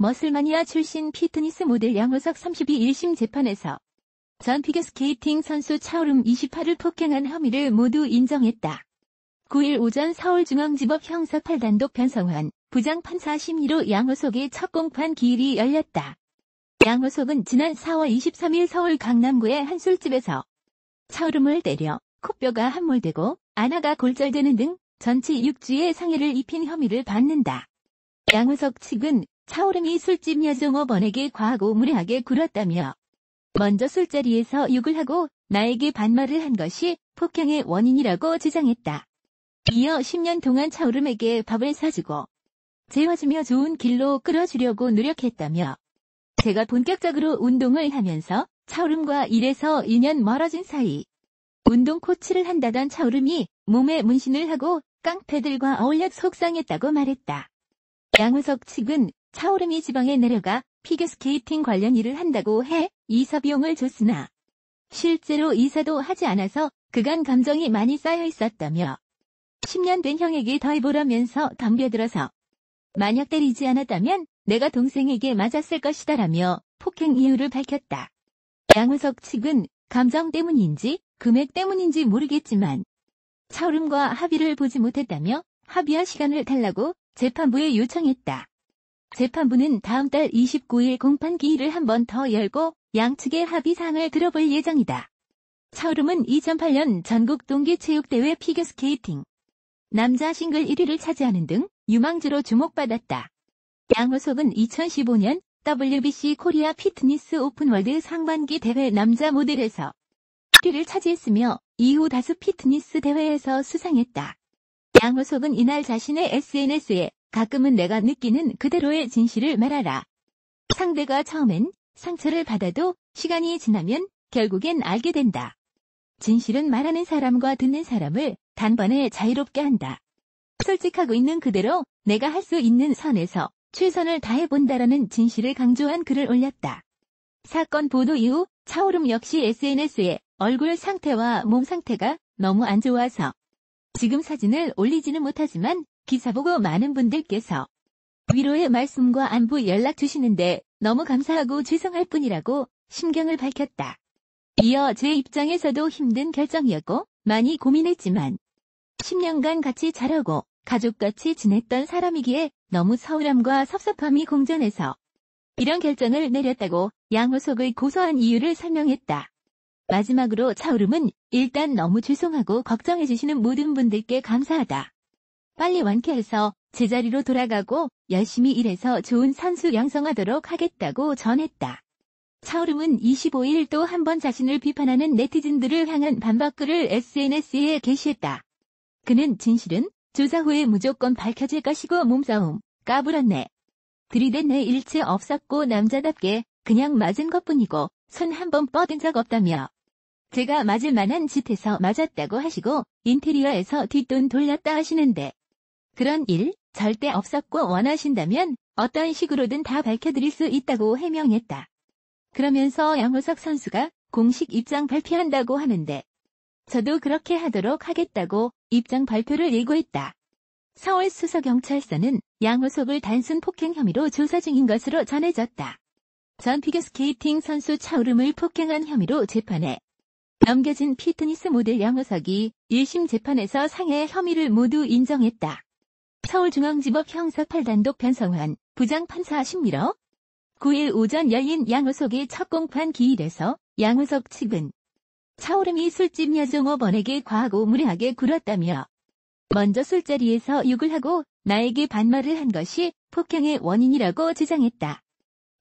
머슬마니아 출신 피트니스 모델 양호석 32 1심 재판에서 전 피겨스케이팅 선수 차오름 28을 폭행한 혐의를 모두 인정했다. 9일 오전 서울중앙지법 형사 8단독 변성환 부장판사 심리로 양호석의 첫 공판 기일이 열렸다. 양호석은 지난 4월 23일 서울 강남구의 한 술집에서 차오름을 때려 코뼈가 함몰되고 안아가 골절되는 등 전치 6주의 상해를 입힌 혐의를 받는다. 양호석 측은 차오름이 술집 여종업원에게 과하고 무례하게 굴었다며 먼저 술자리에서 욕을 하고 나에게 반말을 한 것이 폭행의 원인이라고 주장했다. 이어 10년 동안 차오름에게 밥을 사주고 재워주며 좋은 길로 끌어주려고 노력했다며 제가 본격적으로 운동을 하면서 차오름과 1에서 2년 멀어진 사이 운동 코치를 한다던 차오름이 몸에 문신을 하고 깡패들과 어울려 속상했다고 말했다. 양호석 측은 차오름이 지방에 내려가 피겨스케이팅 관련 일을 한다고 해 이사 비용을 줬으나 실제로 이사도 하지 않아서 그간 감정이 많이 쌓여 있었다며 10년 된 형에게 더해보라면서 덤벼들어서 만약 때리지 않았다면 내가 동생에게 맞았을 것이다라며 폭행 이유를 밝혔다. 양호석 측은 감정 때문인지 금액 때문인지 모르겠지만 차오름과 합의를 보지 못했다며 합의할 시간을 달라고 재판부에 요청했다. 재판부는 다음 달 29일 공판 기일을 한 번 더 열고 양측의 합의사항을 들어볼 예정이다. 차오름은 2008년 전국 동계체육대회 피겨스케이팅 남자 싱글 1위를 차지하는 등 유망주로 주목받았다. 양호석은 2015년 WBC 코리아 피트니스 오픈월드 상반기 대회 남자 모델에서 1위를 차지했으며 이후 다수 피트니스 대회에서 수상했다. 양호석은 이날 자신의 SNS에 가끔은 내가 느끼는 그대로의 진실을 말하라. 상대가 처음엔 상처를 받아도 시간이 지나면 결국엔 알게 된다. 진실은 말하는 사람과 듣는 사람을 단번에 자유롭게 한다. 솔직하고 있는 그대로 내가 할 수 있는 선에서 최선을 다해본다라는 진실을 강조한 글을 올렸다. 사건 보도 이후 차오름 역시 SNS에 얼굴 상태와 몸 상태가 너무 안 좋아서 지금 사진을 올리지는 못하지만 기사 보고 많은 분들께서 위로의 말씀과 안부 연락 주시는데 너무 감사하고 죄송할 뿐이라고 심경을 밝혔다. 이어 제 입장에서도 힘든 결정이었고 많이 고민했지만 10년간 같이 자라고 가족같이 지냈던 사람이기에 너무 서운함과 섭섭함이 공존해서 이런 결정을 내렸다고 양호석의 고소한 이유를 설명했다. 마지막으로 차오름은 일단 너무 죄송하고 걱정해주시는 모든 분들께 감사하다. 빨리 완쾌해서 제자리로 돌아가고 열심히 일해서 좋은 선수 양성하도록 하겠다고 전했다. 차오름은 25일 또 한 번 자신을 비판하는 네티즌들을 향한 반박글을 SNS에 게시했다. 그는 진실은 조사 후에 무조건 밝혀질 것이고 몸싸움, 까불었네. 들이댄 내 일체 없었고 남자답게 그냥 맞은 것뿐이고 손 한 번 뻗은 적 없다며 제가 맞을 만한 짓해서 맞았다고 하시고 인테리어에서 뒷돈 돌렸다 하시는데 그런 일 절대 없었고 원하신다면 어떤 식으로든 다 밝혀드릴 수 있다고 해명했다. 그러면서 양호석 선수가 공식 입장 발표한다고 하는데 저도 그렇게 하도록 하겠다고 입장 발표를 예고했다. 서울수서경찰서는 양호석을 단순 폭행 혐의로 조사 중인 것으로 전해졌다. 전 피겨스케이팅 선수 차오름을 폭행한 혐의로 재판에 넘겨진 피트니스 모델 양호석이 1심 재판에서 상해 혐의를 모두 인정했다. 서울중앙지법 형사 8단독 변성환 부장판사 심리로 9일 오전 열린 양호석의 첫 공판 기일에서 양호석 측은 차오름이 술집 여종업원에게 과하고 무례하게 굴었다며 먼저 술자리에서 욕을 하고 나에게 반말을 한 것이 폭행의 원인이라고 주장했다.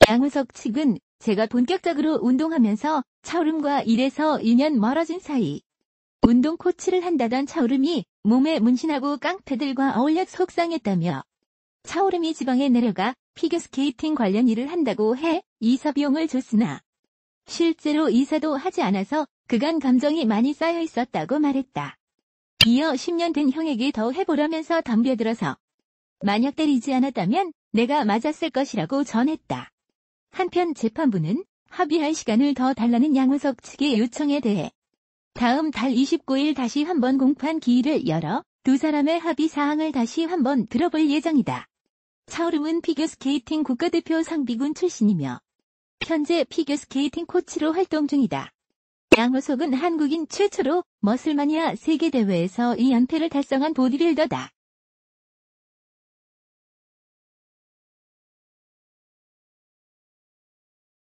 양호석 측은 제가 본격적으로 운동하면서 차오름과 1에서 2년 멀어진 사이 운동 코치를 한다던 차오름이 몸에 문신하고 깡패들과 어울려 속상했다며 차오름이 지방에 내려가 피겨스케이팅 관련 일을 한다고 해 이사 비용을 줬으나 실제로 이사도 하지 않아서 그간 감정이 많이 쌓여 있었다고 말했다. 이어 10년 된 형에게 더 해보라면서 덤벼들어서 만약 때리지 않았다면 내가 맞았을 것이라고 전했다. 한편 재판부는 합의할 시간을 더 달라는 양호석 측의 요청에 대해 다음 달 29일 다시 한번 공판 기일을 열어 두 사람의 합의 사항을 다시 한번 들어볼 예정이다. 차오름은 피겨스케이팅 국가대표 상비군 출신이며 현재 피겨스케이팅 코치로 활동 중이다. 양호석은 한국인 최초로 머슬마니아 세계대회에서 2연패를 달성한 보디빌더다.